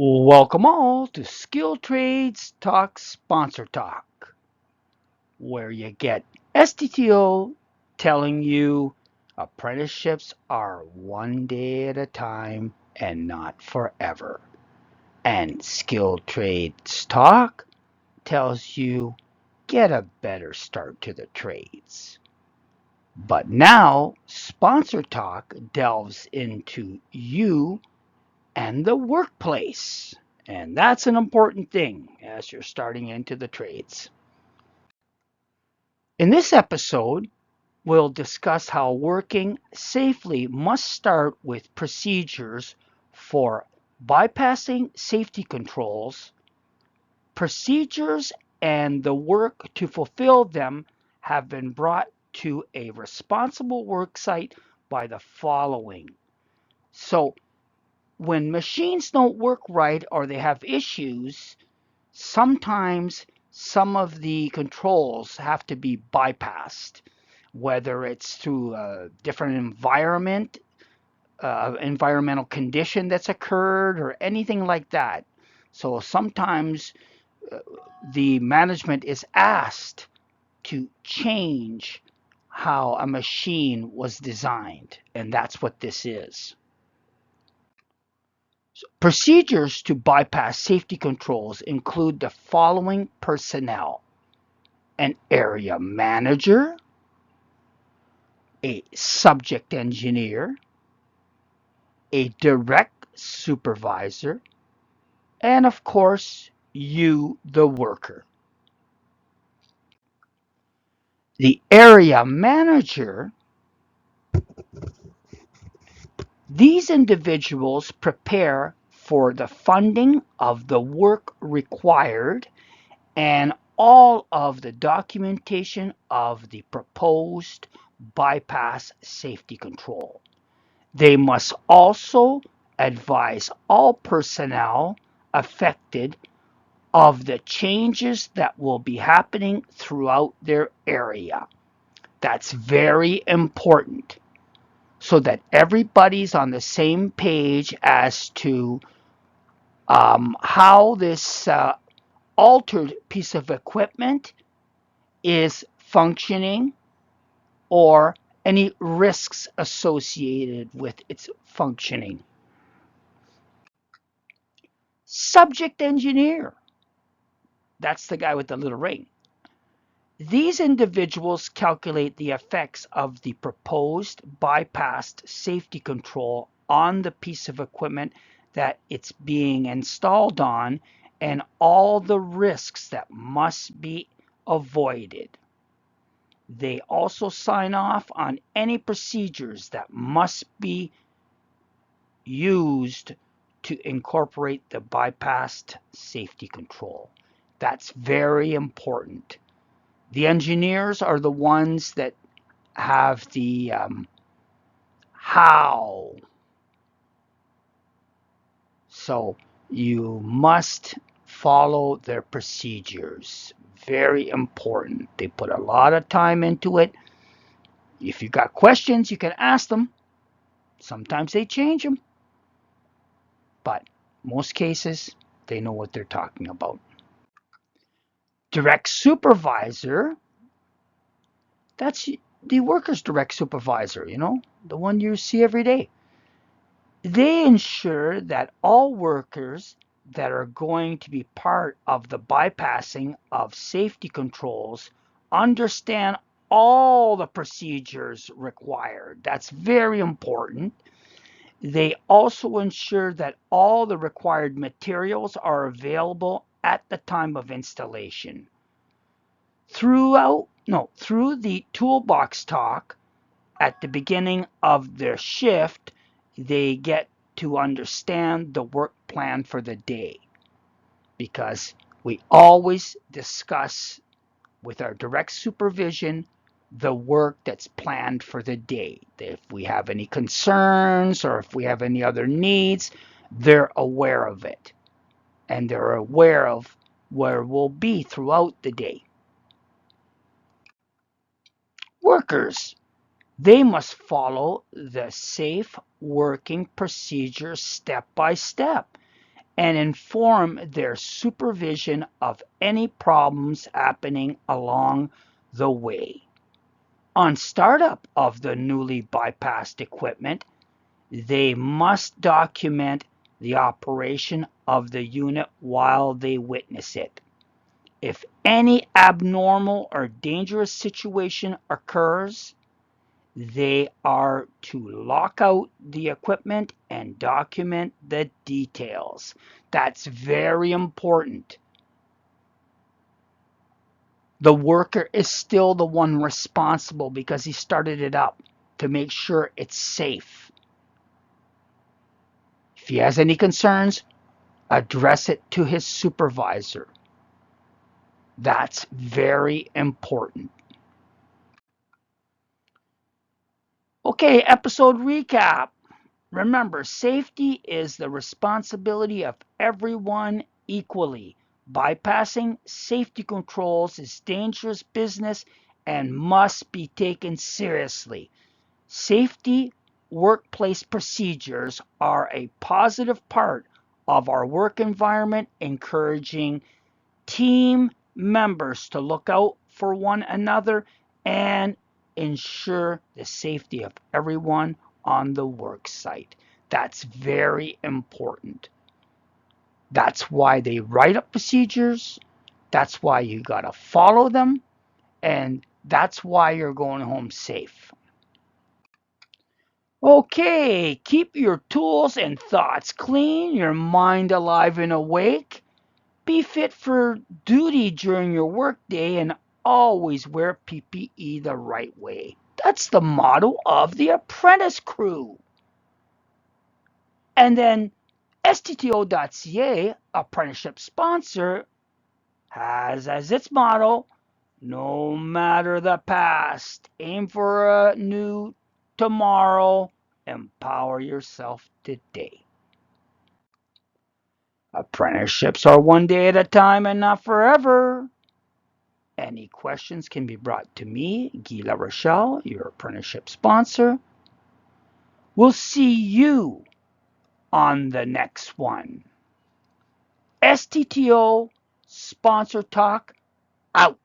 Welcome all to Skill Trades Talk Sponsor Talk, where you get STTO telling you apprenticeships are one day at a time and not forever. And Skill Trades Talk tells you get a better start to the trades. But now, Sponsor Talk delves into you and the workplace. And that's an important thing as you're starting into the trades. In this episode, we'll discuss how working safely must start with procedures for bypassing safety controls. Procedures and the work to fulfill them have been brought to a responsible work site by the following. So, when machines don't work right or they have issues, sometimes some of the controls have to be bypassed, whether it's through a different environmental condition that's occurred, or anything like that. So sometimes uh, the management is asked to change how a machine was designed, and that's what this is. Procedures to bypass safety controls include the following personnel: an area manager, a subject engineer, a direct supervisor, and of course, you, the worker. The area manager, these individuals prepare for the funding of the work required and all of the documentation of the proposed bypass safety control. They must also advise all personnel affected of the changes that will be happening throughout their area. That's very important so that everybody's on the same page as to how this altered piece of equipment is functioning or any risks associated with its functioning. Subject engineer, that's the guy with the little ring. These individuals calculate the effects of the proposed bypassed safety control on the piece of equipment that it's being installed on and all the risks that must be avoided. They also sign off on any procedures that must be used to incorporate the bypassed safety control. That's very important. The engineers are the ones that have the how. So you must follow their procedures. Very important. They put a lot of time into it. If you got questions, you can ask them. Sometimes they change them, but most cases, they know what they're talking about. Direct supervisor, that's the worker's direct supervisor, the one you see every day. They ensure that all workers that are going to be part of the bypassing of safety controls understand all the procedures required. That's very important. They also ensure that all the required materials are available at the time of installation. Through the toolbox talk at the beginning of their shift, they get to understand the work plan for the day, because we always discuss with our direct supervision the work that's planned for the day. If we have any concerns or if we have any other needs, they're aware of it, and they're aware of where we'll be throughout the day. Workers, they must follow the safe working procedure step by step, and inform their supervision of any problems happening along the way. On startup of the newly bypassed equipment, they must document the operation of the unit while they witness it. If any abnormal or dangerous situation occurs, they are to lock out the equipment and document the details. That's very important. The worker is still the one responsible because he started it up to make sure it's safe. If he has any concerns, address it to his supervisor. That's very important. Okay, episode recap. Remember, safety is the responsibility of everyone equally. Bypassing safety controls is dangerous business and must be taken seriously. Safety workplace procedures are a positive part of our work environment, encouraging team members to look out for one another and ensure the safety of everyone on the work site. That's very important. That's why they write up procedures. That's why you got to follow them. And that's why you're going home safe. Okay, keep your tools and thoughts clean, your mind alive and awake. Be fit for duty during your workday and always wear PPE the right way. That's the motto of the apprentice crew. And then STTO.ca, apprenticeship sponsor, has as its motto, no matter the past, aim for a new tomorrow, empower yourself today. Apprenticeships are one day at a time and not forever. Any questions can be brought to me, Guy LaRochelle, your apprenticeship sponsor. We'll see you on the next one. STTO Sponsor Talk out.